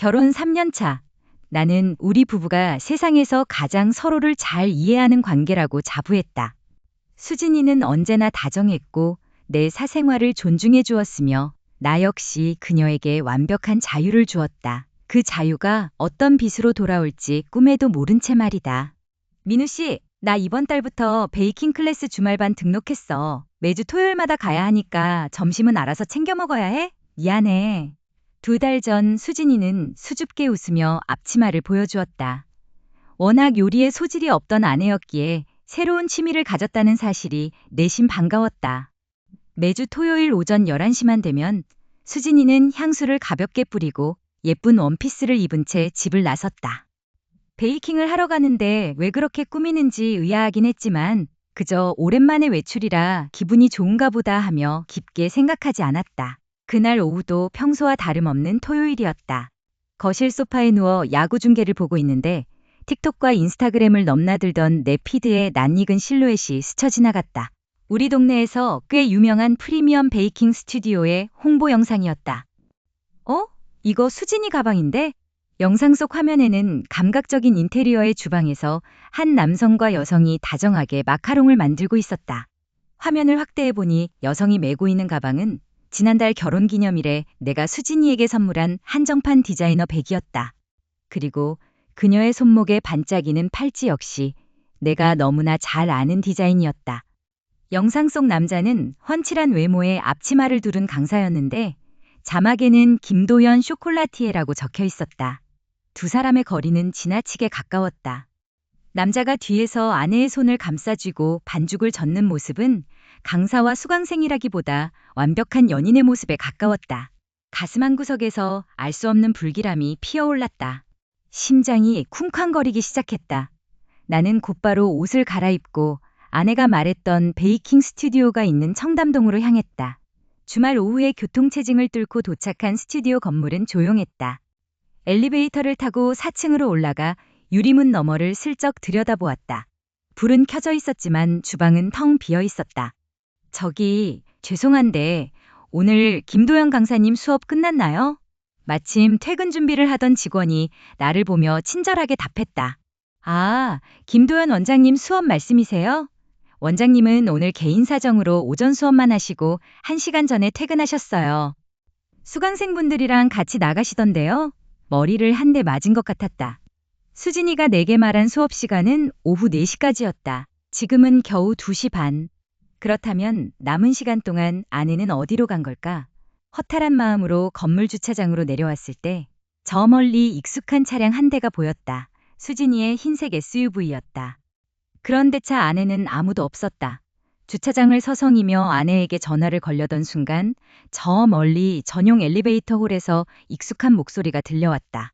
결혼 3년 차. 나는 우리 부부가 세상에서 가장 서로를 잘 이해하는 관계라고 자부했다. 수진이는 언제나 다정했고 내 사생활을 존중해 주었으며 나 역시 그녀에게 완벽한 자유를 주었다. 그 자유가 어떤 빛으로 돌아올지 꿈에도 모른 채 말이다. 민우 씨, 나 이번 달부터 베이킹 클래스 주말반 등록했어. 매주 토요일마다 가야 하니까 점심은 알아서 챙겨 먹어야 해? 미안해. 2달 전 수진이는 수줍게 웃으며 앞치마를 보여주었다. 워낙 요리에 소질이 없던 아내였기에 새로운 취미를 가졌다는 사실이 내심 반가웠다. 매주 토요일 오전 11시만 되면 수진이는 향수를 가볍게 뿌리고 예쁜 원피스를 입은 채 집을 나섰다. 베이킹을 하러 가는데 왜 그렇게 꾸미는지 의아하긴 했지만 그저 오랜만에 외출이라 기분이 좋은가 보다 하며 깊게 생각하지 않았다. 그날 오후도 평소와 다름없는 토요일이었다. 거실 소파에 누워 야구 중계를 보고 있는데 틱톡과 인스타그램을 넘나들던 내 피드에 낯익은 실루엣이 스쳐 지나갔다. 우리 동네에서 꽤 유명한 프리미엄 베이킹 스튜디오의 홍보 영상이었다. 이거 수진이 가방인데? 영상 속 화면에는 감각적인 인테리어의 주방에서 한 남성과 여성이 다정하게 마카롱을 만들고 있었다. 화면을 확대해 보니 여성이 메고 있는 가방은 지난달 결혼기념일에 내가 수진이에게 선물한 한정판 디자이너 백이었다. 그리고 그녀의 손목에 반짝이는 팔찌 역시 내가 너무나 잘 아는 디자인이었다. 영상 속 남자는 훤칠한 외모에 앞치마를 두른 강사였는데 자막에는 김도연 쇼콜라티에라고 적혀 있었다. 두 사람의 거리는 지나치게 가까웠다. 남자가 뒤에서 아내의 손을 감싸쥐고 반죽을 젓는 모습은 강사와 수강생이라기보다 완벽한 연인의 모습에 가까웠다. 가슴 한구석에서 알 수 없는 불길함이 피어올랐다. 심장이 쿵쾅거리기 시작했다. 나는 곧바로 옷을 갈아입고 아내가 말했던 베이킹 스튜디오가 있는 청담동으로 향했다. 주말 오후에 교통체증을 뚫고 도착한 스튜디오 건물은 조용했다. 엘리베이터를 타고 4층으로 올라가 유리문 너머를 슬쩍 들여다보았다. 불은 켜져 있었지만 주방은 텅 비어 있었다. 저기, 죄송한데 오늘 김도연 강사님 수업 끝났나요? 마침 퇴근 준비를 하던 직원이 나를 보며 친절하게 답했다. 아, 김도연 원장님 수업 말씀이세요? 원장님은 오늘 개인 사정으로 오전 수업만 하시고 1시간 전에 퇴근하셨어요. 수강생분들이랑 같이 나가시던데요? 머리를 한 대 맞은 것 같았다. 수진이가 내게 말한 수업 시간은 오후 4시까지였다. 지금은 겨우 2시 반. 그렇다면 남은 시간 동안 아내는 어디로 간 걸까? 허탈한 마음으로 건물 주차장으로 내려왔을 때 저 멀리 익숙한 차량 한 대가 보였다. 수진이의 흰색 SUV였다. 그런데 차 안에는 아무도 없었다. 주차장을 서성이며 아내에게 전화를 걸려던 순간 저 멀리 전용 엘리베이터 홀에서 익숙한 목소리가 들려왔다.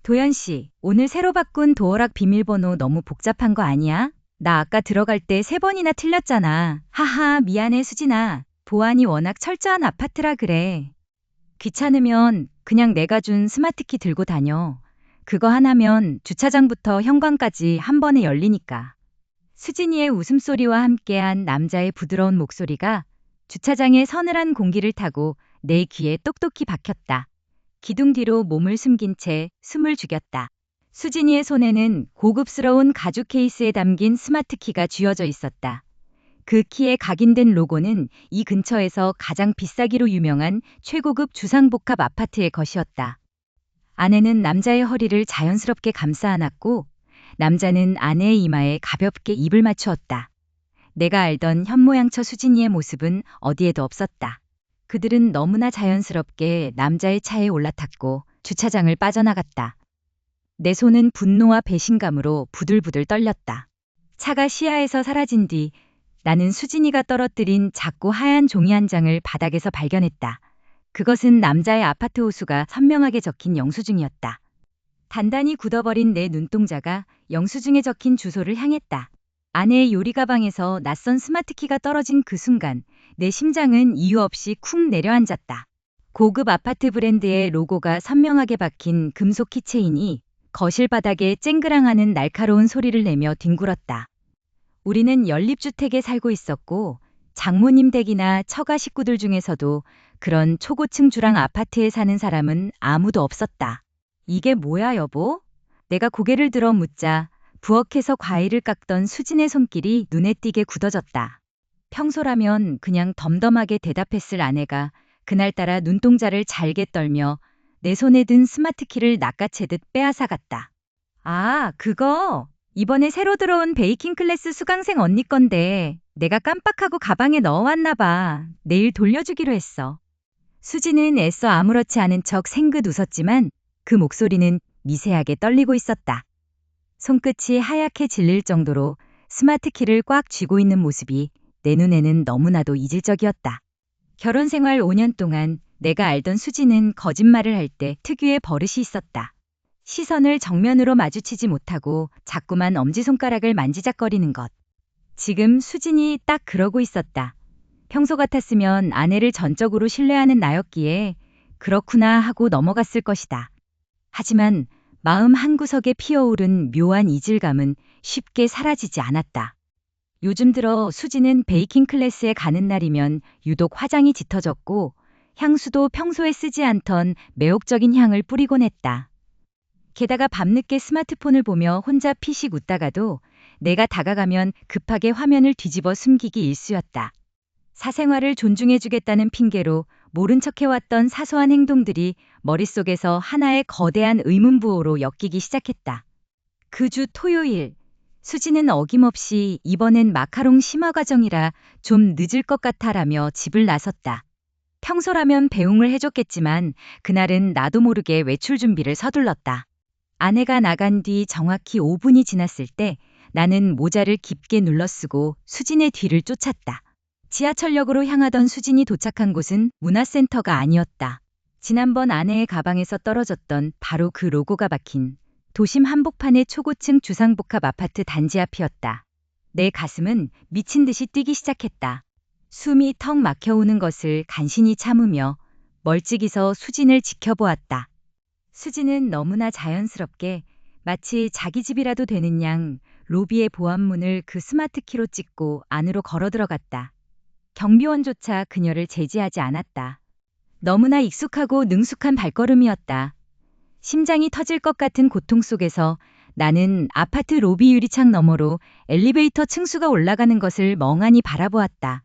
도연 씨, 오늘 새로 바꾼 도어락 비밀번호 너무 복잡한 거 아니야? 나 아까 들어갈 때 3번이나 틀렸잖아. 하하, 미안해 수진아. 보안이 워낙 철저한 아파트라 그래. 귀찮으면 그냥 내가 준 스마트키 들고 다녀. 그거 하나면 주차장부터 현관까지 한 번에 열리니까. 수진이의 웃음소리와 함께한 남자의 부드러운 목소리가 주차장의 서늘한 공기를 타고 내 귀에 똑똑히 박혔다. 기둥 뒤로 몸을 숨긴 채 숨을 죽였다. 수진이의 손에는 고급스러운 가죽 케이스에 담긴 스마트키가 쥐어져 있었다. 그 키에 각인된 로고는 이 근처에서 가장 비싸기로 유명한 최고급 주상복합 아파트의 것이었다. 아내는 남자의 허리를 자연스럽게 감싸 안았고 남자는 아내의 이마에 가볍게 입을 맞추었다. 내가 알던 현모양처 수진이의 모습은 어디에도 없었다. 그들은 너무나 자연스럽게 남자의 차에 올라탔고 주차장을 빠져나갔다. 내 손은 분노와 배신감으로 부들부들 떨렸다. 차가 시야에서 사라진 뒤 나는 수진이가 떨어뜨린 작고 하얀 종이 한 장을 바닥에서 발견했다. 그것은 남자의 아파트 호수가 선명하게 적힌 영수증이었다. 단단히 굳어버린 내 눈동자가 영수증에 적힌 주소를 향했다. 아내의 요리 가방에서 낯선 스마트키가 떨어진 그 순간 내 심장은 이유 없이 쿵 내려앉았다. 고급 아파트 브랜드의 로고가 선명하게 박힌 금속 키체인이 거실 바닥에 쨍그랑하는 날카로운 소리를 내며 뒹굴었다. 우리는 연립주택에 살고 있었고 장모님 댁이나 처가 식구들 중에서도 그런 초고층 주랑 아파트에 사는 사람은 아무도 없었다. 이게 뭐야, 여보? 내가 고개를 들어 묻자 부엌에서 과일을 깎던 수진의 손길이 눈에 띄게 굳어졌다. 평소라면 그냥 덤덤하게 대답했을 아내가 그날따라 눈동자를 잘게 떨며 내 손에 든 스마트키를 낚아채듯 빼앗아갔다. 아, 그거 이번에 새로 들어온 베이킹 클래스 수강생 언니 건데 내가 깜빡하고 가방에 넣어왔나 봐. 내일 돌려주기로 했어. 수지는 애써 아무렇지 않은 척 생긋 웃었지만 그 목소리는 미세하게 떨리고 있었다. 손끝이 하얗게 질릴 정도로 스마트키를 꽉 쥐고 있는 모습이 내 눈에는 너무나도 이질적이었다. 결혼 생활 5년 동안 내가 알던 수지는 거짓말을 할 때 특유의 버릇이 있었다. 시선을 정면으로 마주치지 못하고 자꾸만 엄지손가락을 만지작거리는 것. 지금 수진이 딱 그러고 있었다. 평소 같았으면 아내를 전적으로 신뢰하는 나였기에 그렇구나 하고 넘어갔을 것이다. 하지만 마음 한구석에 피어오른 묘한 이질감은 쉽게 사라지지 않았다. 요즘 들어 수지는 베이킹 클래스에 가는 날이면 유독 화장이 짙어졌고 향수도 평소에 쓰지 않던 매혹적인 향을 뿌리곤 했다. 게다가 밤늦게 스마트폰을 보며 혼자 피식 웃다가도 내가 다가가면 급하게 화면을 뒤집어 숨기기 일쑤였다. 사생활을 존중해주겠다는 핑계로 모른 척해왔던 사소한 행동들이 머릿속에서 하나의 거대한 의문부호로 엮이기 시작했다. 그 주 토요일, 수지는 어김없이 이번엔 마카롱 심화 과정이라 좀 늦을 것 같아라며 집을 나섰다. 평소라면 배웅을 해줬겠지만 그날은 나도 모르게 외출 준비를 서둘렀다. 아내가 나간 뒤 정확히 5분이 지났을 때 나는 모자를 깊게 눌러쓰고 수진의 뒤를 쫓았다. 지하철역으로 향하던 수진이 도착한 곳은 문화센터가 아니었다. 지난번 아내의 가방에서 떨어졌던 바로 그 로고가 박힌 도심 한복판의 초고층 주상복합 아파트 단지 앞이었다. 내 가슴은 미친 듯이 뛰기 시작했다. 숨이 턱 막혀오는 것을 간신히 참으며 멀찍이 서 수진을 지켜보았다. 수진은 너무나 자연스럽게 마치 자기 집이라도 되는 양 로비의 보안문을 그 스마트키로 찍고 안으로 걸어 들어갔다. 경비원조차 그녀를 제지하지 않았다. 너무나 익숙하고 능숙한 발걸음이었다. 심장이 터질 것 같은 고통 속에서 나는 아파트 로비 유리창 너머로 엘리베이터 층수가 올라가는 것을 멍하니 바라보았다.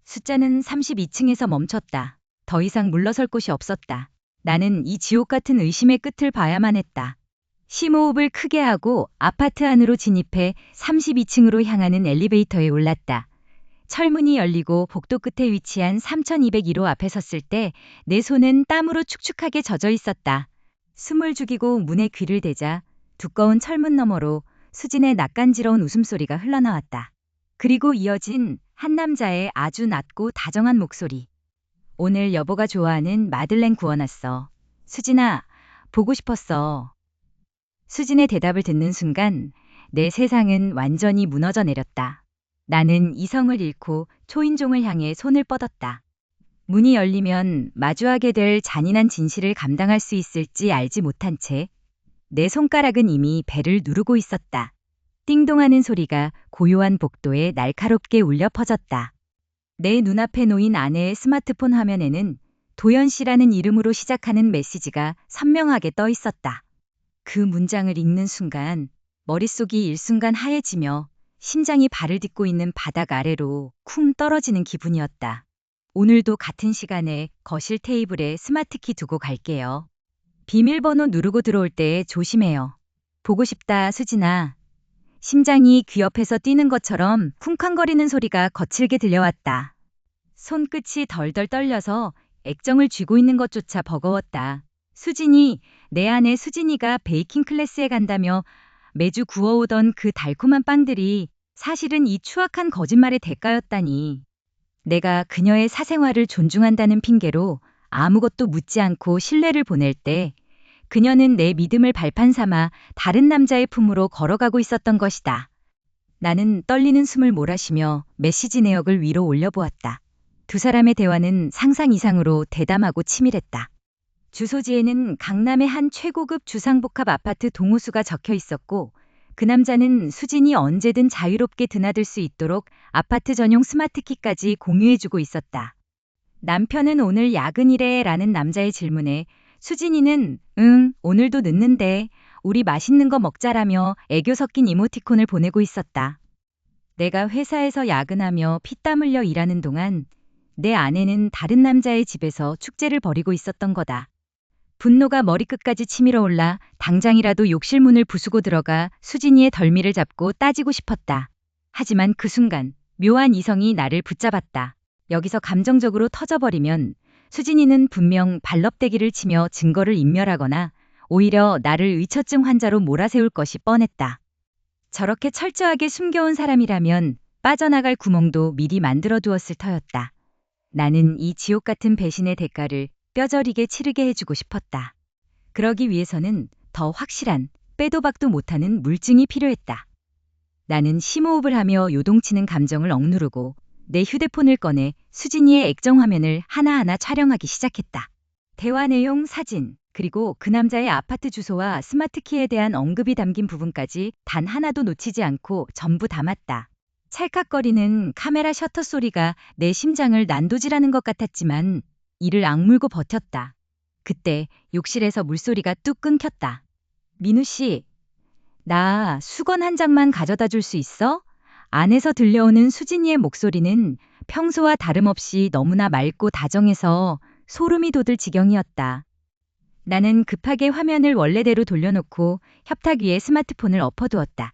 숫자는 32층에서 멈췄다. 더 이상 물러설 곳이 없었다. 나는 이 지옥 같은 의심의 끝을 봐야만 했다. 심호흡을 크게 하고 아파트 안으로 진입해 32층으로 향하는 엘리베이터에 올랐다. 철문이 열리고 복도 끝에 위치한 3201호 앞에 섰을 때 내 손은 땀으로 축축하게 젖어 있었다. 숨을 죽이고 문에 귀를 대자 두꺼운 철문 너머로 수진의 낯간지러운 웃음소리가 흘러나왔다. 그리고 이어진 한 남자의 아주 낮고 다정한 목소리. 오늘 여보가 좋아하는 마들렌 구워놨어. 수진아, 보고 싶었어. 수진의 대답을 듣는 순간 내 세상은 완전히 무너져 내렸다. 나는 이성을 잃고 초인종을 향해 손을 뻗었다. 문이 열리면 마주하게 될 잔인한 진실을 감당할 수 있을지 알지 못한 채 내 손가락은 이미 벨을 누르고 있었다. 띵동하는 소리가 고요한 복도에 날카롭게 울려 퍼졌다. 내 눈앞에 놓인 아내의 스마트폰 화면에는 도연 씨라는 이름으로 시작하는 메시지가 선명하게 떠 있었다. 그 문장을 읽는 순간 머릿속이 일순간 하얘지며 심장이 발을 딛고 있는 바닥 아래로 쿵 떨어지는 기분이었다. 오늘도 같은 시간에 거실 테이블에 스마트키 두고 갈게요. 비밀번호 누르고 들어올 때 조심해요. 보고 싶다, 수진아. 심장이 귀 옆에서 뛰는 것처럼 쿵쾅거리는 소리가 거칠게 들려왔다. 손끝이 덜덜 떨려서 액정을 쥐고 있는 것조차 버거웠다. 수진이, 내 아내 수진이가 베이킹 클래스에 간다며 매주 구워오던 그 달콤한 빵들이 사실은 이 추악한 거짓말의 대가였다니. 내가 그녀의 사생활을 존중한다는 핑계로 아무것도 묻지 않고 신뢰를 보낼 때 그녀는 내 믿음을 발판 삼아 다른 남자의 품으로 걸어가고 있었던 것이다. 나는 떨리는 숨을 몰아쉬며 메시지 내역을 위로 올려보았다. 두 사람의 대화는 상상 이상으로 대담하고 치밀했다. 주소지에는 강남의 한 최고급 주상복합 아파트 동호수가 적혀 있었고 그 남자는 수진이 언제든 자유롭게 드나들 수 있도록 아파트 전용 스마트키까지 공유해주고 있었다. 남편은 오늘 야근이래 라는 남자의 질문에 수진이는 응, 오늘도 늦는데 우리 맛있는 거 먹자라며 애교 섞인 이모티콘을 보내고 있었다. 내가 회사에서 야근하며 피땀 흘려 일하는 동안 내 아내는 다른 남자의 집에서 축제를 벌이고 있었던 거다. 분노가 머리끝까지 치밀어 올라 당장이라도 욕실 문을 부수고 들어가 수진이의 덜미를 잡고 따지고 싶었다. 하지만 그 순간 묘한 이성이 나를 붙잡았다. 여기서 감정적으로 터져버리면 수진이는 분명 발럽대기를 치며 증거를 인멸하거나 오히려 나를 의처증 환자로 몰아세울 것이 뻔했다. 저렇게 철저하게 숨겨온 사람이라면 빠져나갈 구멍도 미리 만들어 두었을 터였다. 나는 이 지옥 같은 배신의 대가를 뼈저리게 치르게 해주고 싶었다. 그러기 위해서는 더 확실한 빼도 박도 못하는 물증이 필요했다. 나는 심호흡을 하며 요동치는 감정을 억누르고 내 휴대폰을 꺼내 수진이의 액정 화면을 하나하나 촬영하기 시작했다. 대화 내용, 사진, 그리고 그 남자의 아파트 주소와 스마트키에 대한 언급이 담긴 부분까지 단 하나도 놓치지 않고 전부 담았다. 찰칵거리는 카메라 셔터 소리가 내 심장을 난도질하는 것 같았지만 이를 악물고 버텼다. 그때 욕실에서 물소리가 뚝 끊겼다. 민우 씨, 나 수건 한 장만 가져다 줄 수 있어? 안에서 들려오는 수진이의 목소리는 평소와 다름없이 너무나 맑고 다정해서 소름이 돋을 지경이었다. 나는 급하게 화면을 원래대로 돌려놓고 협탁 위에 스마트폰을 엎어두었다.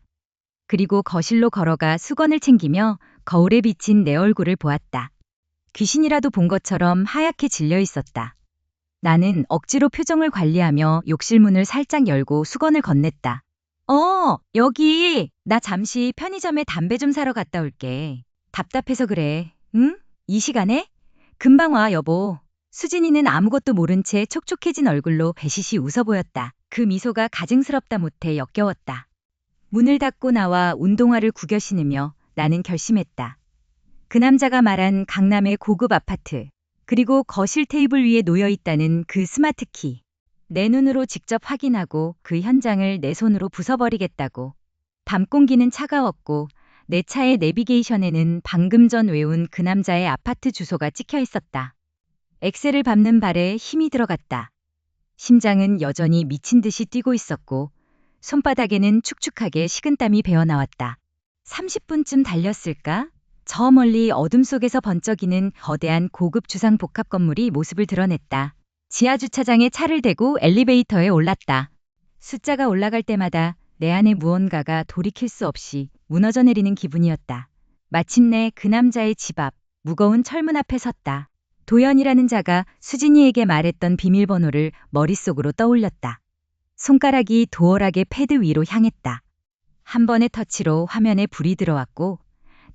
그리고 거실로 걸어가 수건을 챙기며 거울에 비친 내 얼굴을 보았다. 귀신이라도 본 것처럼 하얗게 질려 있었다. 나는 억지로 표정을 관리하며 욕실 문을 살짝 열고 수건을 건넸다. 여기. 나 잠시 편의점에 담배 좀 사러 갔다 올게. 답답해서 그래. 응? 이 시간에? 금방 와, 여보. 수진이는 아무것도 모른 채 촉촉해진 얼굴로 배시시 웃어 보였다. 그 미소가 가증스럽다 못해 역겨웠다. 문을 닫고 나와 운동화를 구겨 신으며 나는 결심했다. 그 남자가 말한 강남의 고급 아파트, 그리고 거실 테이블 위에 놓여 있다는 그 스마트키. 내 눈으로 직접 확인하고 그 현장을 내 손으로 부숴버리겠다고. 밤 공기는 차가웠고 내 차의 내비게이션에는 방금 전 외운 그 남자의 아파트 주소가 찍혀 있었다. 엑셀을 밟는 발에 힘이 들어갔다. 심장은 여전히 미친 듯이 뛰고 있었고 손바닥에는 축축하게 식은땀이 배어나왔다. 30분쯤 달렸을까? 저 멀리 어둠 속에서 번쩍이는 거대한 고급 주상 복합 건물이 모습을 드러냈다. 지하 주차장에 차를 대고 엘리베이터에 올랐다. 숫자가 올라갈 때마다 내 안에 무언가가 돌이킬 수 없이 무너져 내리는 기분이었다. 마침내 그 남자의 집 앞, 무거운 철문 앞에 섰다. 도연이라는 자가 수진이에게 말했던 비밀번호를 머릿속으로 떠올렸다. 손가락이 도어락의 패드 위로 향했다. 한 번의 터치로 화면에 불이 들어왔고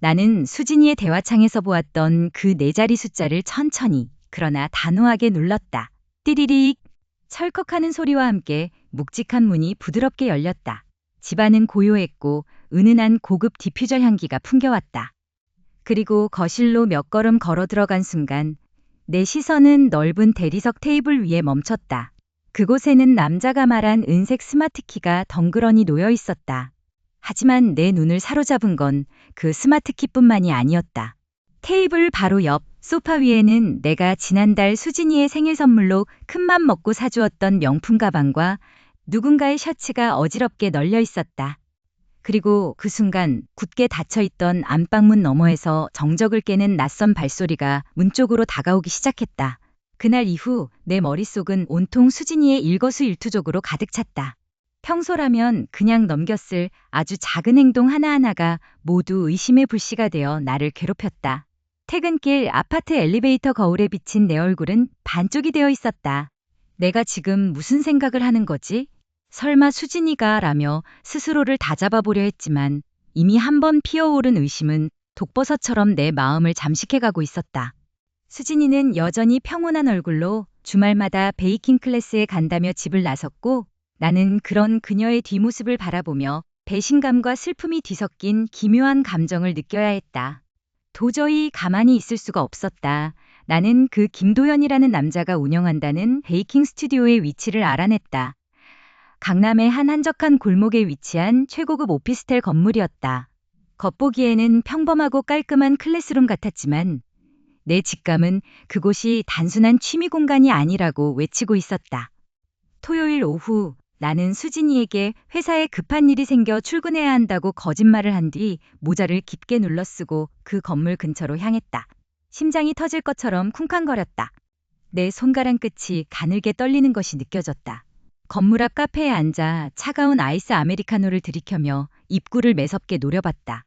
나는 수진이의 대화창에서 보았던 그 네 자리 숫자를 천천히 그러나 단호하게 눌렀다. 띠리릭! 철컥하는 소리와 함께 묵직한 문이 부드럽게 열렸다. 집안은 고요했고 은은한 고급 디퓨저 향기가 풍겨왔다. 그리고 거실로 몇 걸음 걸어 들어간 순간 내 시선은 넓은 대리석 테이블 위에 멈췄다. 그곳에는 남자가 말한 은색 스마트키가 덩그러니 놓여 있었다. 하지만 내 눈을 사로잡은 건 그 스마트키뿐만이 아니었다. 테이블 바로 옆 소파 위에는 내가 지난달 수진이의 생일 선물로 큰맘 먹고 사주었던 명품 가방과 누군가의 셔츠가 어지럽게 널려 있었다. 그리고 그 순간 굳게 닫혀있던 안방문 너머에서 정적을 깨는 낯선 발소리가 문 쪽으로 다가오기 시작했다. 그날 이후 내 머릿속은 온통 수진이의 일거수일투족으로 가득 찼다. 평소라면 그냥 넘겼을 아주 작은 행동 하나하나가 모두 의심의 불씨가 되어 나를 괴롭혔다. 퇴근길 아파트 엘리베이터 거울에 비친 내 얼굴은 반쪽이 되어 있었다. 내가 지금 무슨 생각을 하는 거지? 설마 수진이가 라며 스스로를 다잡아보려 했지만 이미 한 번 피어오른 의심은 독버섯처럼 내 마음을 잠식해가고 있었다. 수진이는 여전히 평온한 얼굴로 주말마다 베이킹 클래스에 간다며 집을 나섰고 나는 그런 그녀의 뒷모습을 바라보며 배신감과 슬픔이 뒤섞인 기묘한 감정을 느껴야 했다. 도저히 가만히 있을 수가 없었다. 나는 그 김도연이라는 남자가 운영한다는 베이킹 스튜디오의 위치를 알아냈다. 강남의 한 한적한 골목에 위치한 최고급 오피스텔 건물이었다. 겉보기에는 평범하고 깔끔한 클래스룸 같았지만 내 직감은 그곳이 단순한 취미 공간이 아니라고 외치고 있었다. 토요일 오후 나는 수진이에게 회사에 급한 일이 생겨 출근해야 한다고 거짓말을 한 뒤 모자를 깊게 눌러쓰고 그 건물 근처로 향했다. 심장이 터질 것처럼 쿵쾅거렸다. 내 손가락 끝이 가늘게 떨리는 것이 느껴졌다. 건물 앞 카페에 앉아 차가운 아이스 아메리카노를 들이켜며 입구를 매섭게 노려봤다.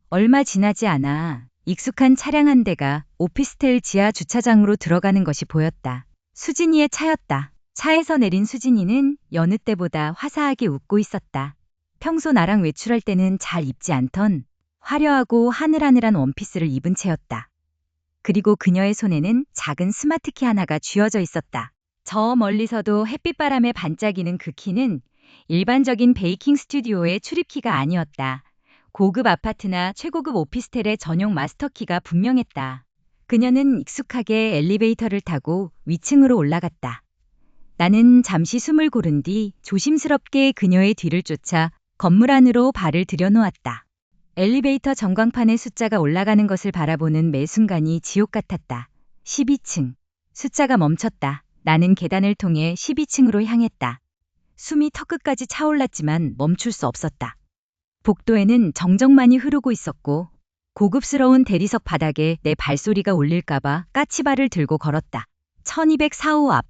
얼마 지나지 않아 익숙한 차량 한 대가 오피스텔 지하 주차장으로 들어가는 것이 보였다. 수진이의 차였다. 차에서 내린 수진이는 여느 때보다 화사하게 웃고 있었다. 평소 나랑 외출할 때는 잘 입지 않던 화려하고 하늘하늘한 원피스를 입은 채였다. 그리고 그녀의 손에는 작은 스마트키 하나가 쥐어져 있었다. 저 멀리서도 햇빛바람에 반짝이는 그 키는 일반적인 베이킹 스튜디오의 출입키가 아니었다. 고급 아파트나 최고급 오피스텔의 전용 마스터키가 분명했다. 그녀는 익숙하게 엘리베이터를 타고 위층으로 올라갔다. 나는 잠시 숨을 고른 뒤 조심스럽게 그녀의 뒤를 쫓아 건물 안으로 발을 들여놓았다. 엘리베이터 전광판에 숫자가 올라가는 것을 바라보는 매 순간이 지옥 같았다. 12층. 숫자가 멈췄다. 나는 계단을 통해 12층으로 향했다. 숨이 턱끝까지 차올랐지만 멈출 수 없었다. 복도에는 정적만이 흐르고 있었고 고급스러운 대리석 바닥에 내 발소리가 울릴까봐 까치발을 들고 걸었다. 1204호 앞.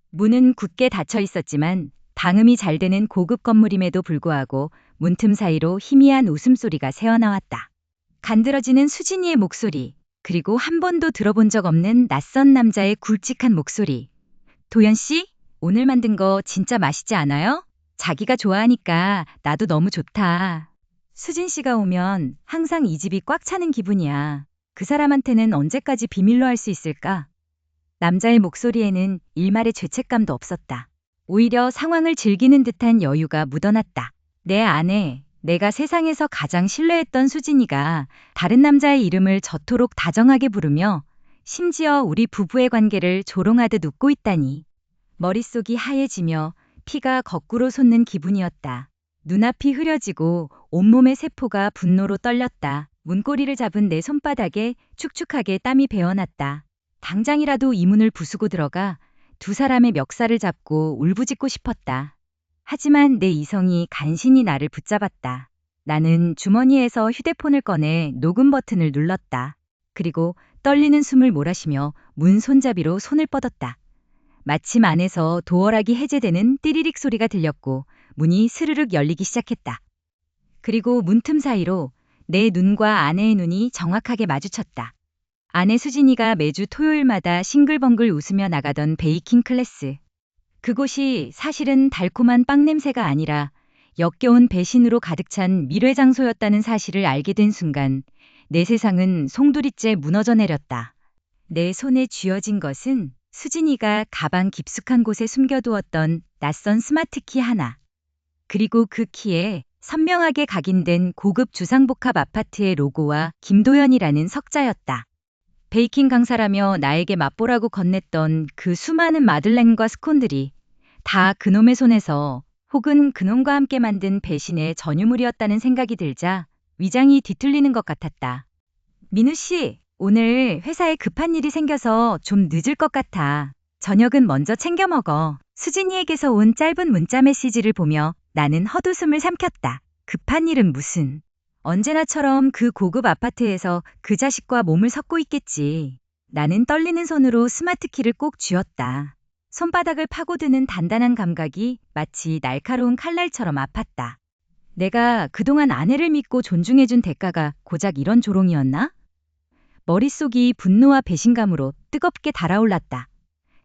문은 굳게 닫혀 있었지만 방음이 잘 되는 고급 건물임에도 불구하고 문틈 사이로 희미한 웃음소리가 새어나왔다. 간드러지는 수진이의 목소리, 그리고 한 번도 들어본 적 없는 낯선 남자의 굵직한 목소리. 도연 씨, 오늘 만든 거 진짜 맛있지 않아요? 자기가 좋아하니까 나도 너무 좋다. 수진 씨가 오면 항상 이 집이 꽉 차는 기분이야. 그 사람한테는 언제까지 비밀로 할 수 있을까? 남자의 목소리에는 일말의 죄책감도 없었다. 오히려 상황을 즐기는 듯한 여유가 묻어났다. 내 안에 내가 세상에서 가장 신뢰했던 수진이가 다른 남자의 이름을 저토록 다정하게 부르며 심지어 우리 부부의 관계를 조롱하듯 웃고 있다니. 머릿속이 하얘지며 피가 거꾸로 솟는 기분이었다. 눈앞이 흐려지고 온몸의 세포가 분노로 떨렸다. 문고리를 잡은 내 손바닥에 축축하게 땀이 배어났다. 당장이라도 이 문을 부수고 들어가 두 사람의 멱살을 잡고 울부짖고 싶었다. 하지만 내 이성이 간신히 나를 붙잡았다. 나는 주머니에서 휴대폰을 꺼내 녹음 버튼을 눌렀다. 그리고 떨리는 숨을 몰아쉬며 문 손잡이로 손을 뻗었다. 마침 안에서 도어락이 해제되는 띠리릭 소리가 들렸고 문이 스르륵 열리기 시작했다. 그리고 문틈 사이로 내 눈과 아내의 눈이 정확하게 마주쳤다. 아내 수진이가 매주 토요일마다 싱글벙글 웃으며 나가던 베이킹 클래스. 그곳이 사실은 달콤한 빵 냄새가 아니라 역겨운 배신으로 가득 찬 미뢰 장소였다는 사실을 알게 된 순간 내 세상은 송두리째 무너져 내렸다. 내 손에 쥐어진 것은 수진이가 가방 깊숙한 곳에 숨겨두었던 낯선 스마트키 하나. 그리고 그 키에 선명하게 각인된 고급 주상복합 아파트의 로고와 김도연이라는 석자였다. 베이킹 강사라며 나에게 맛보라고 건넸던 그 수많은 마들렌과 스콘들이 다 그놈의 손에서 혹은 그놈과 함께 만든 배신의 전유물이었다는 생각이 들자 위장이 뒤틀리는 것 같았다. 민우 씨, 오늘 회사에 급한 일이 생겨서 좀 늦을 것 같아. 저녁은 먼저 챙겨 먹어. 수진이에게서 온 짧은 문자 메시지를 보며 나는 헛웃음을 삼켰다. 급한 일은 무슨. 언제나처럼 그 고급 아파트에서 그 자식과 몸을 섞고 있겠지. 나는 떨리는 손으로 스마트키를 꼭 쥐었다. 손바닥을 파고드는 단단한 감각이 마치 날카로운 칼날처럼 아팠다. 내가 그동안 아내를 믿고 존중해준 대가가 고작 이런 조롱이었나? 머릿속이 분노와 배신감으로 뜨겁게 달아올랐다.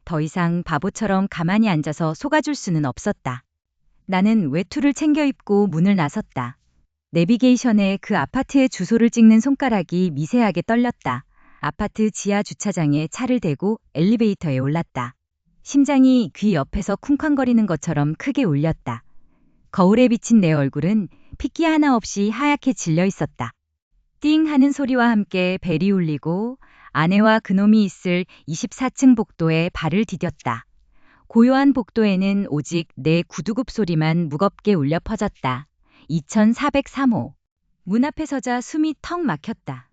더 이상 바보처럼 가만히 앉아서 속아줄 수는 없었다. 나는 외투를 챙겨 입고 문을 나섰다. 내비게이션에 그 아파트의 주소를 찍는 손가락이 미세하게 떨렸다. 아파트 지하 주차장에 차를 대고 엘리베이터에 올랐다. 심장이 귀 옆에서 쿵쾅거리는 것처럼 크게 울렸다. 거울에 비친 내 얼굴은 핏기 하나 없이 하얗게 질려 있었다. 띵 하는 소리와 함께 벨이 울리고 아내와 그놈이 있을 24층 복도에 발을 디뎠다. 고요한 복도에는 오직 내 구두굽 소리만 무겁게 울려 퍼졌다. 2403호. 문 앞에 서자 숨이 턱 막혔다.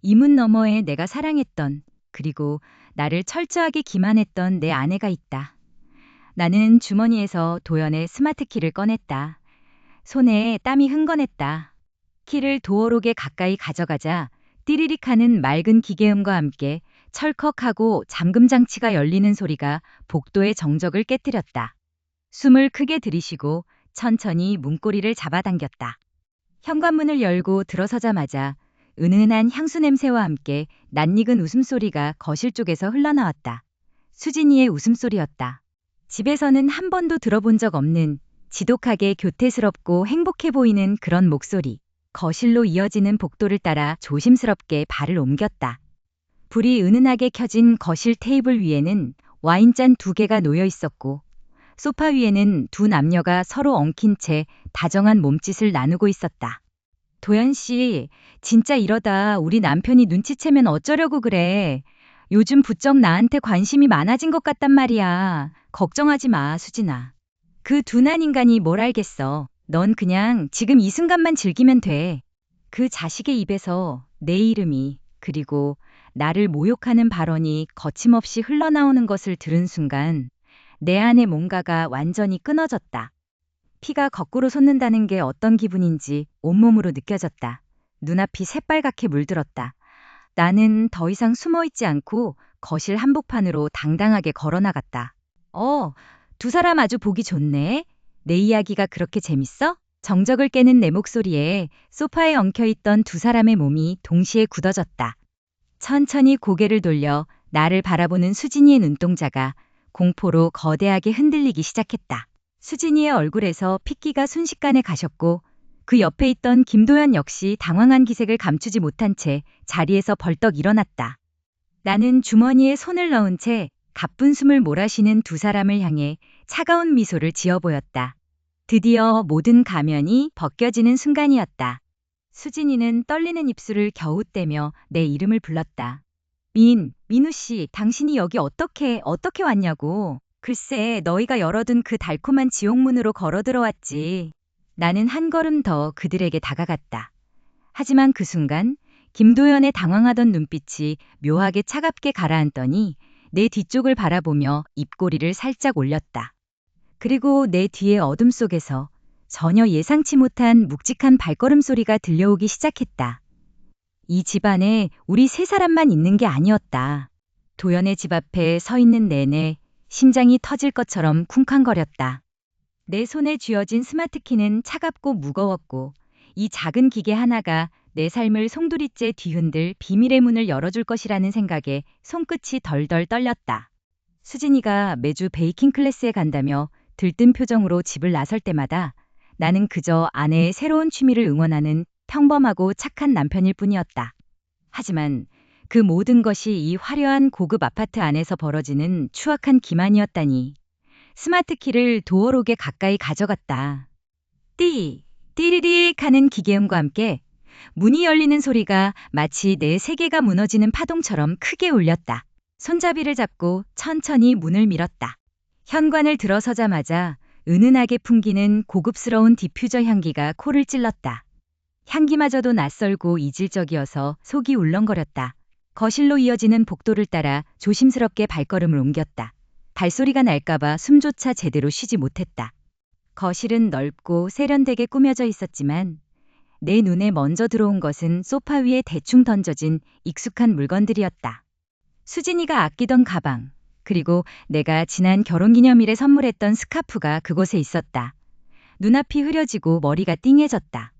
이 문 너머에 내가 사랑했던, 그리고 나를 철저하게 기만했던 내 아내가 있다. 나는 주머니에서 도연의 스마트 키를 꺼냈다. 손에 땀이 흥건했다. 키를 도어록에 가까이 가져가자 띠리릭 하는 맑은 기계음과 함께 철컥하고 잠금 장치가 열리는 소리가 복도의 정적을 깨뜨렸다. 숨을 크게 들이쉬고 천천히 문고리를 잡아당겼다. 현관문을 열고 들어서자마자 은은한 향수 냄새와 함께 낯익은 웃음소리가 거실 쪽에서 흘러나왔다. 수진이의 웃음소리였다. 집에서는 한 번도 들어본 적 없는 지독하게 교태스럽고 행복해 보이는 그런 목소리. 거실로 이어지는 복도를 따라 조심스럽게 발을 옮겼다. 불이 은은하게 켜진 거실 테이블 위에는 와인잔 2개가 놓여 있었고 소파 위에는 두 남녀가 서로 엉킨 채 다정한 몸짓을 나누고 있었다. 도연 씨, 진짜 이러다 우리 남편이 눈치채면 어쩌려고 그래. 요즘 부쩍 나한테 관심이 많아진 것 같단 말이야. 걱정하지 마, 수진아. 그 둔한 인간이 뭘 알겠어. 넌 그냥 지금 이 순간만 즐기면 돼. 그 자식의 입에서 내 이름이 그리고 나를 모욕하는 발언이 거침없이 흘러나오는 것을 들은 순간 내 안에 뭔가가 완전히 끊어졌다. 피가 거꾸로 솟는다는 게 어떤 기분인지 온몸으로 느껴졌다. 눈앞이 새빨갛게 물들었다. 나는 더 이상 숨어있지 않고 거실 한복판으로 당당하게 걸어나갔다. 두 사람 아주 보기 좋네. 내 이야기가 그렇게 재밌어? 정적을 깨는 내 목소리에 소파에 엉켜있던 두 사람의 몸이 동시에 굳어졌다. 천천히 고개를 돌려 나를 바라보는 수진이의 눈동자가 공포로 거대하게 흔들리기 시작했다. 수진이의 얼굴에서 핏기가 순식간에 가셨고 그 옆에 있던 김도연 역시 당황한 기색을 감추지 못한 채 자리에서 벌떡 일어났다. 나는 주머니에 손을 넣은 채 가쁜 숨을 몰아쉬는 두 사람을 향해 차가운 미소를 지어 보였다. 드디어 모든 가면이 벗겨지는 순간이었다. 수진이는 떨리는 입술을 겨우 떼며 내 이름을 불렀다. 민우 씨, 당신이 여기 어떻게 왔냐고. 글쎄, 너희가 열어둔 그 달콤한 지옥문으로 걸어 들어왔지. 나는 한 걸음 더 그들에게 다가갔다. 하지만 그 순간 김도연의 당황하던 눈빛이 묘하게 차갑게 가라앉더니 내 뒤쪽을 바라보며 입꼬리를 살짝 올렸다. 그리고 내 뒤의 어둠 속에서 전혀 예상치 못한 묵직한 발걸음 소리가 들려오기 시작했다. 이 집안에 우리 세 사람만 있는 게 아니었다. 도연의 집 앞에 서 있는 내내 심장이 터질 것처럼 쿵쾅거렸다. 내 손에 쥐어진 스마트키는 차갑고 무거웠고 이 작은 기계 하나가 내 삶을 송두리째 뒤흔들 비밀의 문을 열어줄 것이라는 생각에 손끝이 덜덜 떨렸다. 수진이가 매주 베이킹 클래스에 간다며 들뜬 표정으로 집을 나설 때마다 나는 그저 아내의 새로운 취미를 응원하는 평범하고 착한 남편일 뿐이었다. 하지만 그 모든 것이 이 화려한 고급 아파트 안에서 벌어지는 추악한 기만이었다니. 스마트키를 도어록에 가까이 가져갔다. 띠리릭 하는 기계음과 함께 문이 열리는 소리가 마치 내 세계가 무너지는 파동처럼 크게 울렸다. 손잡이를 잡고 천천히 문을 밀었다. 현관을 들어서자마자 은은하게 풍기는 고급스러운 디퓨저 향기가 코를 찔렀다. 향기마저도 낯설고 이질적이어서 속이 울렁거렸다. 거실로 이어지는 복도를 따라 조심스럽게 발걸음을 옮겼다. 발소리가 날까봐 숨조차 제대로 쉬지 못했다. 거실은 넓고 세련되게 꾸며져 있었지만 내 눈에 먼저 들어온 것은 소파 위에 대충 던져진 익숙한 물건들이었다. 수진이가 아끼던 가방, 그리고 내가 지난 결혼기념일에 선물했던 스카프가 그곳에 있었다. 눈앞이 흐려지고 머리가 띵해졌다.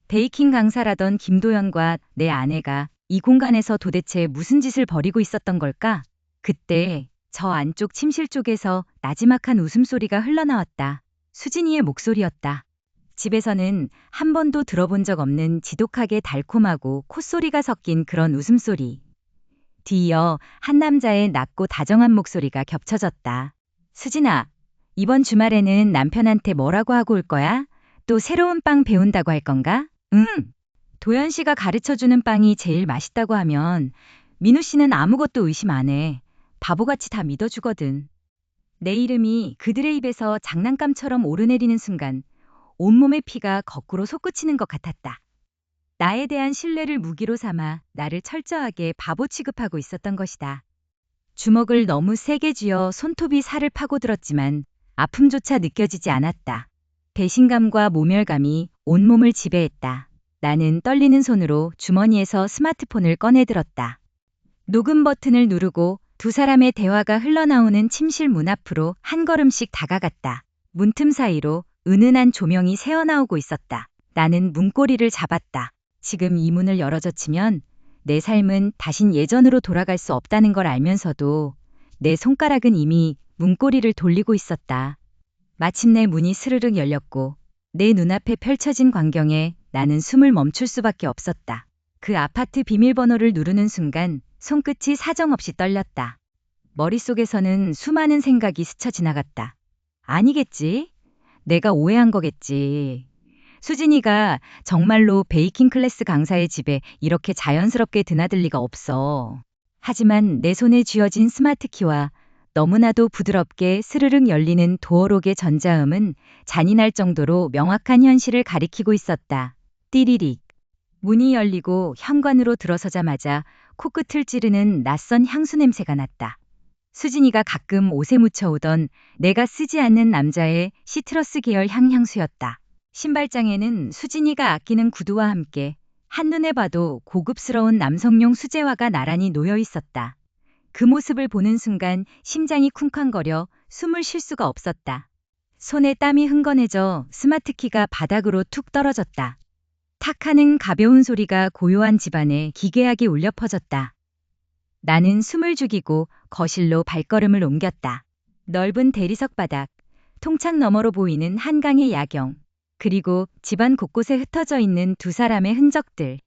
베이킹 강사라던 김도연과 내 아내가 이 공간에서 도대체 무슨 짓을 벌이고 있었던 걸까? 그때 저 안쪽 침실 쪽에서 나지막한 웃음소리가 흘러나왔다. 수진이의 목소리였다. 집에서는 한 번도 들어본 적 없는 지독하게 달콤하고 콧소리가 섞인 그런 웃음소리. 뒤이어 한 남자의 낮고 다정한 목소리가 겹쳐졌다. 수진아, 이번 주말에는 남편한테 뭐라고 하고 올 거야? 또 새로운 빵 배운다고 할 건가? 응. 도연 씨가 가르쳐주는 빵이 제일 맛있다고 하면 민우 씨는 아무것도 의심 안 해. 바보같이 다 믿어주거든. 내 이름이 그들의 입에서 장난감처럼 오르내리는 순간 온몸의 피가 거꾸로 솟구치는 것 같았다. 나에 대한 신뢰를 무기로 삼아 나를 철저하게 바보 취급하고 있었던 것이다. 주먹을 너무 세게 쥐어 손톱이 살을 파고들었지만 아픔조차 느껴지지 않았다. 배신감과 모멸감이 온몸을 지배했다. 나는 떨리는 손으로 주머니에서 스마트폰을 꺼내들었다. 녹음 버튼을 누르고 두 사람의 대화가 흘러나오는 침실 문 앞으로 한 걸음씩 다가갔다. 문틈 사이로 은은한 조명이 새어나오고 있었다. 나는 문고리를 잡았다. 지금 이 문을 열어젖히면 내 삶은 다신 예전으로 돌아갈 수 없다는 걸 알면서도 내 손가락은 이미 문고리를 돌리고 있었다. 마침내 문이 스르륵 열렸고 내 눈앞에 펼쳐진 광경에 나는 숨을 멈출 수밖에 없었다. 그 아파트 비밀번호를 누르는 순간 손끝이 사정없이 떨렸다. 머릿속에서는 수많은 생각이 스쳐 지나갔다. 아니겠지? 내가 오해한 거겠지. 수진이가 정말로 베이킹 클래스 강사의 집에 이렇게 자연스럽게 드나들 리가 없어. 하지만 내 손에 쥐어진 스마트키와 너무나도 부드럽게 스르륵 열리는 도어록의 전자음은 잔인할 정도로 명확한 현실을 가리키고 있었다. 띠리릭. 문이 열리고 현관으로 들어서자마자 코끝을 찌르는 낯선 향수 냄새가 났다. 수진이가 가끔 옷에 묻혀오던 내가 쓰지 않는 남자의 시트러스 계열 향수였다. 신발장에는 수진이가 아끼는 구두와 함께 한눈에 봐도 고급스러운 남성용 수제화가 나란히 놓여 있었다. 그 모습을 보는 순간 심장이 쿵쾅거려 숨을 쉴 수가 없었다. 손에 땀이 흥건해져 스마트키가 바닥으로 툭 떨어졌다. 탁 하는 가벼운 소리가 고요한 집안에 기괴하게 울려 퍼졌다. 나는 숨을 죽이고 거실로 발걸음을 옮겼다. 넓은 대리석 바닥, 통창 너머로 보이는 한강의 야경, 그리고 집안 곳곳에 흩어져 있는 두 사람의 흔적들.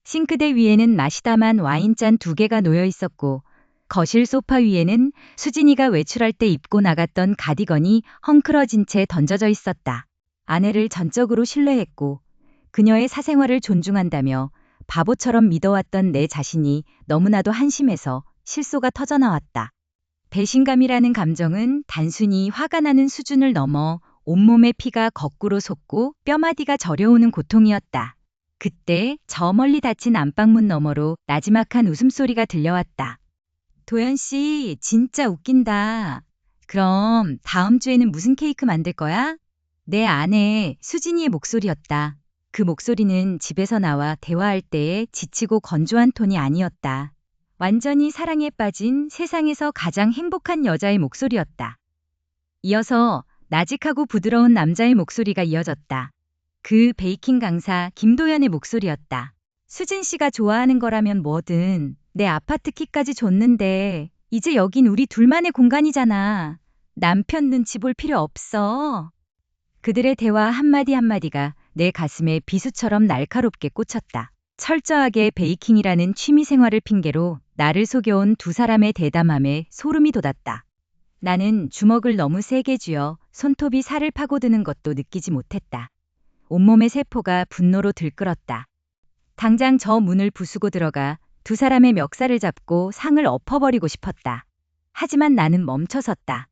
싱크대 위에는 마시다만 와인잔 2개가 놓여 있었고 거실 소파 위에는 수진이가 외출할 때 입고 나갔던 가디건이 헝클어진 채 던져져 있었다. 아내를 전적으로 신뢰했고 그녀의 사생활을 존중한다며 바보처럼 믿어왔던 내 자신이 너무나도 한심해서 실소가 터져나왔다. 배신감이라는 감정은 단순히 화가 나는 수준을 넘어 온몸의 피가 거꾸로 솟고 뼈마디가 저려오는 고통이었다. 그때 저 멀리 닫힌 안방문 너머로 나지막한 웃음소리가 들려왔다. 도연 씨, 진짜 웃긴다. 그럼 다음 주에는 무슨 케이크 만들 거야? 내 아내 수진이의 목소리였다. 그 목소리는 집에서 나와 대화할 때의 지치고 건조한 톤이 아니었다. 완전히 사랑에 빠진 세상에서 가장 행복한 여자의 목소리였다. 이어서 나직하고 부드러운 남자의 목소리가 이어졌다. 그 베이킹 강사 김도연의 목소리였다. 수진 씨가 좋아하는 거라면 뭐든 내 아파트 키까지 줬는데 이제 여긴 우리 둘만의 공간이잖아. 남편 눈치 볼 필요 없어. 그들의 대화 한마디 한마디가 내 가슴에 비수처럼 날카롭게 꽂혔다. 철저하게 베이킹이라는 취미 생활을 핑계로 나를 속여온 두 사람의 대담함에 소름이 돋았다. 나는 주먹을 너무 세게 쥐어 손톱이 살을 파고드는 것도 느끼지 못했다. 온몸의 세포가 분노로 들끓었다. 당장 저 문을 부수고 들어가 두 사람의 멱살을 잡고 상을 엎어버리고 싶었다. 하지만 나는 멈춰섰다.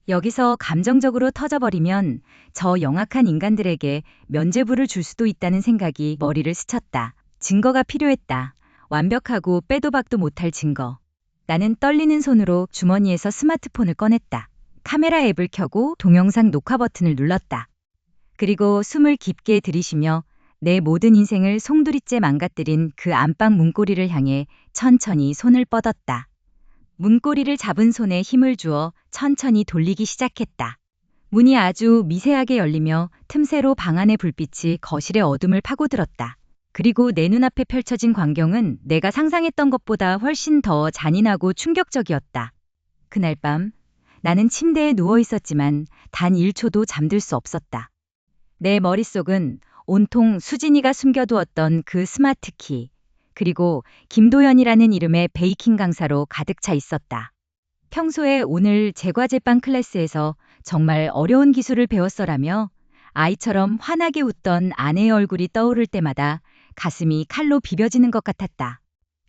여기서 감정적으로 터져버리면 저 영악한 인간들에게 면죄부를 줄 수도 있다는 생각이 머리를 스쳤다. 증거가 필요했다. 완벽하고 빼도 박도 못할 증거. 나는 떨리는 손으로 주머니에서 스마트폰을 꺼냈다. 카메라 앱을 켜고 동영상 녹화 버튼을 눌렀다. 그리고 숨을 깊게 들이쉬며 내 모든 인생을 송두리째 망가뜨린 그 안방 문고리를 향해 천천히 손을 뻗었다. 문고리를 잡은 손에 힘을 주어 천천히 돌리기 시작했다. 문이 아주 미세하게 열리며 틈새로 방 안의 불빛이 거실의 어둠을 파고들었다. 그리고 내 눈앞에 펼쳐진 광경은 내가 상상했던 것보다 훨씬 더 잔인하고 충격적이었다. 그날 밤 나는 침대에 누워 있었지만 단 1초도 잠들 수 없었다. 내 머릿속은 온통 수진이가 숨겨두었던 그 스마트키, 그리고 김도연이라는 이름의 베이킹 강사로 가득 차 있었다. 평소에 오늘 제과제빵 클래스에서 정말 어려운 기술을 배웠어라며 아이처럼 환하게 웃던 아내의 얼굴이 떠오를 때마다 가슴이 칼로 비벼지는 것 같았다.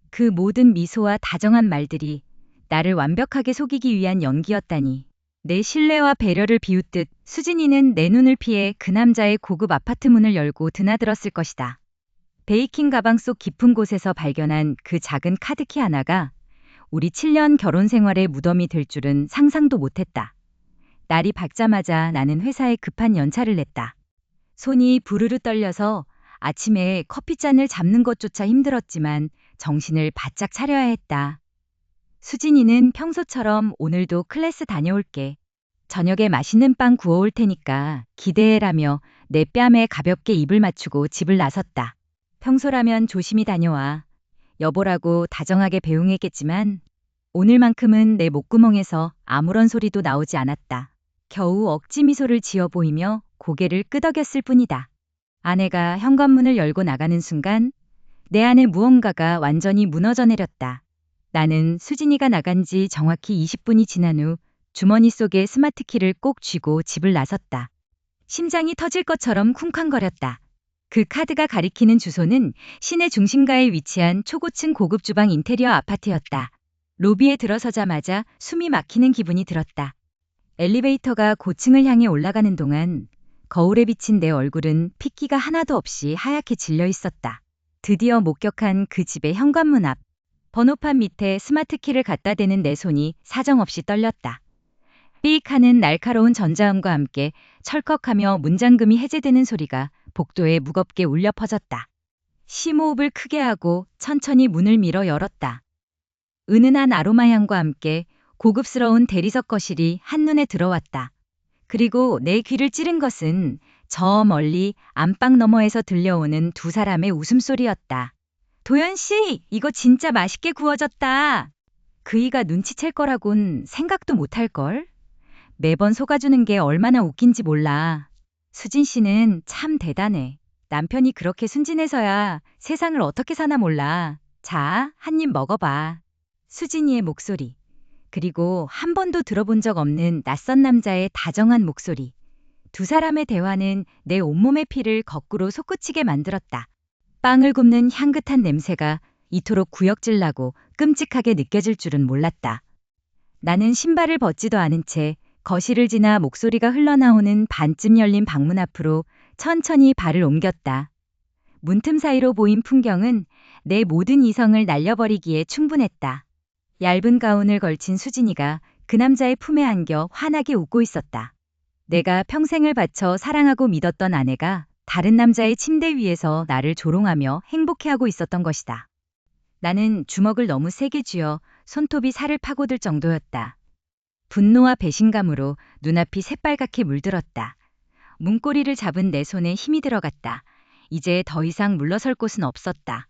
그 모든 미소와 다정한 말들이 나를 완벽하게 속이기 위한 연기였다니. 내 신뢰와 배려를 비웃듯 수진이는 내 눈을 피해 그 남자의 고급 아파트 문을 열고 드나들었을 것이다. 베이킹 가방 속 깊은 곳에서 발견한 그 작은 카드키 하나가 우리 7년 결혼 생활의 무덤이 될 줄은 상상도 못했다. 날이 밝자마자 나는 회사에 급한 연차를 냈다. 손이 부르르 떨려서 아침에 커피잔을 잡는 것조차 힘들었지만 정신을 바짝 차려야 했다. 수진이는 평소처럼 오늘도 클래스 다녀올게. 저녁에 맛있는 빵 구워올 테니까 기대해라며 내 뺨에 가볍게 입을 맞추고 집을 나섰다. 평소라면 조심히 다녀와. 여보라고 다정하게 배웅했겠지만 오늘만큼은 내 목구멍에서 아무런 소리도 나오지 않았다. 겨우 억지 미소를 지어 보이며 고개를 끄덕였을 뿐이다. 아내가 현관문을 열고 나가는 순간 내 안에 무언가가 완전히 무너져 내렸다. 나는 수진이가 나간 지 정확히 20분이 지난 후 주머니 속에 스마트키를 꼭 쥐고 집을 나섰다. 심장이 터질 것처럼 쿵쾅거렸다. 그 카드가 가리키는 주소는 시내 중심가에 위치한 초고층 고급 주방 인테리어 아파트였다. 로비에 들어서자마자 숨이 막히는 기분이 들었다. 엘리베이터가 고층을 향해 올라가는 동안 거울에 비친 내 얼굴은 핏기가 하나도 없이 하얗게 질려 있었다. 드디어 목격한 그 집의 현관문 앞. 번호판 밑에 스마트키를 갖다 대는 내 손이 사정없이 떨렸다. 삑 하는 날카로운 전자음과 함께 철컥하며 문잠금이 해제되는 소리가 복도에 무겁게 울려 퍼졌다. 심호흡을 크게 하고 천천히 문을 밀어 열었다. 은은한 아로마 향과 함께 고급스러운 대리석 거실이 한눈에 들어왔다. 그리고 내 귀를 찌른 것은 저 멀리 안방 너머에서 들려오는 두 사람의 웃음소리였다. 도연 씨, 이거 진짜 맛있게 구워졌다. 그이가 눈치챌 거라곤 생각도 못할 걸. 매번 속아주는 게 얼마나 웃긴지 몰라. 수진 씨는 참 대단해. 남편이 그렇게 순진해서야 세상을 어떻게 사나 몰라. 자, 한 입 먹어봐. 수진이의 목소리. 그리고 한 번도 들어본 적 없는 낯선 남자의 다정한 목소리. 두 사람의 대화는 내 온몸의 피를 거꾸로 솟구치게 만들었다. 빵을 굽는 향긋한 냄새가 이토록 구역질나고 끔찍하게 느껴질 줄은 몰랐다. 나는 신발을 벗지도 않은 채 거실을 지나 목소리가 흘러나오는 반쯤 열린 방문 앞으로 천천히 발을 옮겼다. 문틈 사이로 보인 풍경은 내 모든 이성을 날려버리기에 충분했다. 얇은 가운을 걸친 수진이가 그 남자의 품에 안겨 환하게 웃고 있었다. 내가 평생을 바쳐 사랑하고 믿었던 아내가 다른 남자의 침대 위에서 나를 조롱하며 행복해하고 있었던 것이다. 나는 주먹을 너무 세게 쥐어 손톱이 살을 파고들 정도였다. 분노와 배신감으로 눈앞이 새빨갛게 물들었다. 문고리를 잡은 내 손에 힘이 들어갔다. 이제 더 이상 물러설 곳은 없었다.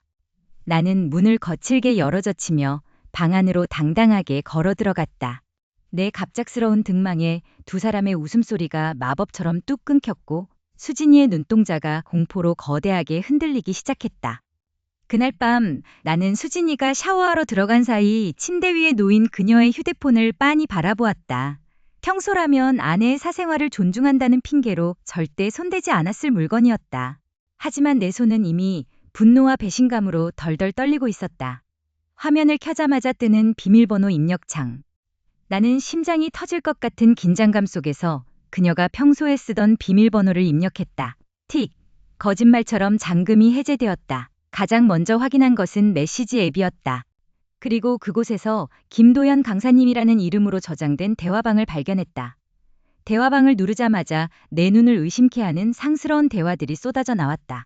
나는 문을 거칠게 열어젖히며 방 안으로 당당하게 걸어 들어갔다. 내 갑작스러운 등망에 두 사람의 웃음소리가 마법처럼 뚝 끊겼고 수진이의 눈동자가 공포로 거대하게 흔들리기 시작했다. 그날 밤 나는 수진이가 샤워하러 들어간 사이 침대 위에 놓인 그녀의 휴대폰을 빤히 바라보았다. 평소라면 아내의 사생활을 존중한다는 핑계로 절대 손대지 않았을 물건이었다. 하지만 내 손은 이미 분노와 배신감으로 덜덜 떨리고 있었다. 화면을 켜자마자 뜨는 비밀번호 입력창. 나는 심장이 터질 것 같은 긴장감 속에서 그녀가 평소에 쓰던 비밀번호를 입력했다. 틱! 거짓말처럼 잠금이 해제되었다. 가장 먼저 확인한 것은 메시지 앱이었다. 그리고 그곳에서 김도연 강사님이라는 이름으로 저장된 대화방을 발견했다. 대화방을 누르자마자 내 눈을 의심케 하는 상스러운 대화들이 쏟아져 나왔다.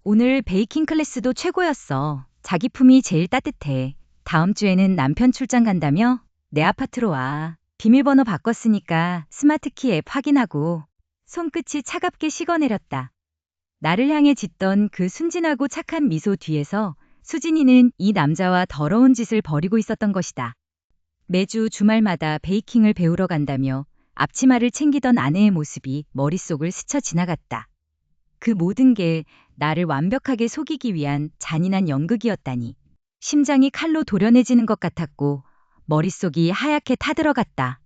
오늘 베이킹 클래스도 최고였어. 자기 품이 제일 따뜻해. 다음 주에는 남편 출장 간다며? 내 아파트로 와. 비밀번호 바꿨으니까 스마트키 앱 확인하고. 손끝이 차갑게 식어내렸다. 나를 향해 짓던 그 순진하고 착한 미소 뒤에서 수진이는 이 남자와 더러운 짓을 벌이고 있었던 것이다. 매주 주말마다 베이킹을 배우러 간다며 앞치마를 챙기던 아내의 모습이 머릿속을 스쳐 지나갔다. 그 모든 게 나를 완벽하게 속이기 위한 잔인한 연극이었다니. 심장이 칼로 도려내지는 것 같았고 머릿속이 하얗게 타들어갔다.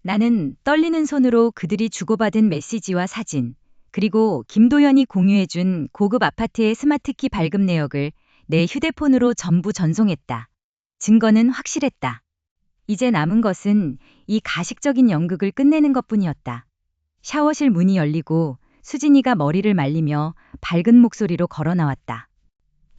나는 떨리는 손으로 그들이 주고받은 메시지와 사진, 그리고 김도연이 공유해준 고급 아파트의 스마트키 발급 내역을 내 휴대폰으로 전부 전송했다. 증거는 확실했다. 이제 남은 것은 이 가식적인 연극을 끝내는 것뿐이었다. 샤워실 문이 열리고 수진이가 머리를 말리며 밝은 목소리로 걸어 나왔다.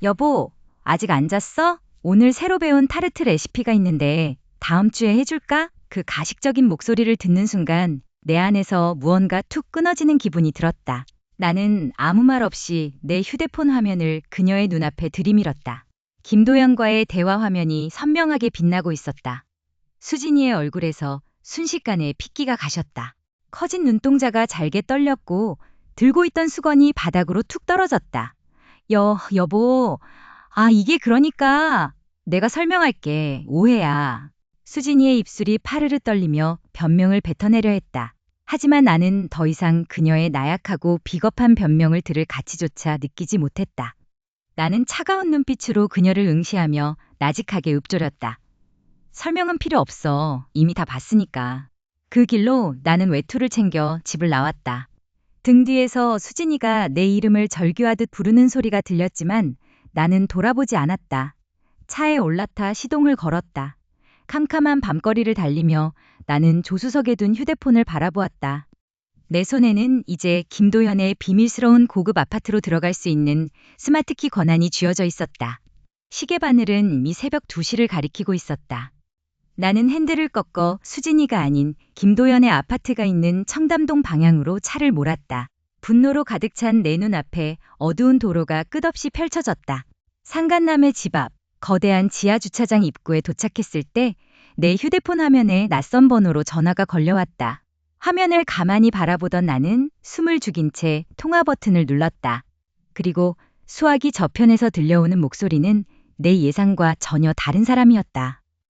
여보, 아직 안 잤어? 오늘 새로 배운 타르트 레시피가 있는데 다음 주에 해줄까? 그 가식적인 목소리를 듣는 순간 내 안에서 무언가 툭 끊어지는 기분이 들었다. 나는 아무 말 없이 내 휴대폰 화면을 그녀의 눈앞에 들이밀었다. 김도연과의 대화 화면이 선명하게 빛나고 있었다. 수진이의 얼굴에서 순식간에 핏기가 가셨다. 커진 눈동자가 잘게 떨렸고 들고 있던 수건이 바닥으로 툭 떨어졌다. 여보. 이게 그러니까 내가 설명할게. 오해야. 수진이의 입술이 파르르 떨리며 변명을 뱉어내려 했다. 하지만 나는 더 이상 그녀의 나약하고 비겁한 변명을 들을 가치조차 느끼지 못했다. 나는 차가운 눈빛으로 그녀를 응시하며 나직하게 읊조렸다. 설명은 필요 없어. 이미 다 봤으니까. 그 길로 나는 외투를 챙겨 집을 나왔다. 등 뒤에서 수진이가 내 이름을 절규하듯 부르는 소리가 들렸지만 나는 돌아보지 않았다. 차에 올라타 시동을 걸었다. 캄캄한 밤거리를 달리며 나는 조수석에 둔 휴대폰을 바라보았다. 내 손에는 이제 김도현의 비밀스러운 고급 아파트로 들어갈 수 있는 스마트키 권한이 쥐어져 있었다. 시계 바늘은 미 새벽 2시를 가리키고 있었다. 나는 핸들을 꺾어 수진이가 아닌 김도연의 아파트가 있는 청담동 방향으로 차를 몰았다. 분노로 가득 찬 내 눈앞에 어두운 도로가 끝없이 펼쳐졌다. 상간남의 집 앞, 거대한 지하주차장 입구에 도착했을 때 내 휴대폰 화면에 낯선 번호로 전화가 걸려왔다. 화면을 가만히 바라보던 나는 숨을 죽인 채 통화 버튼을 눌렀다. 그리고 수화기 저편에서 들려오는 목소리는 내 예상과 전혀 다른 사람이었다.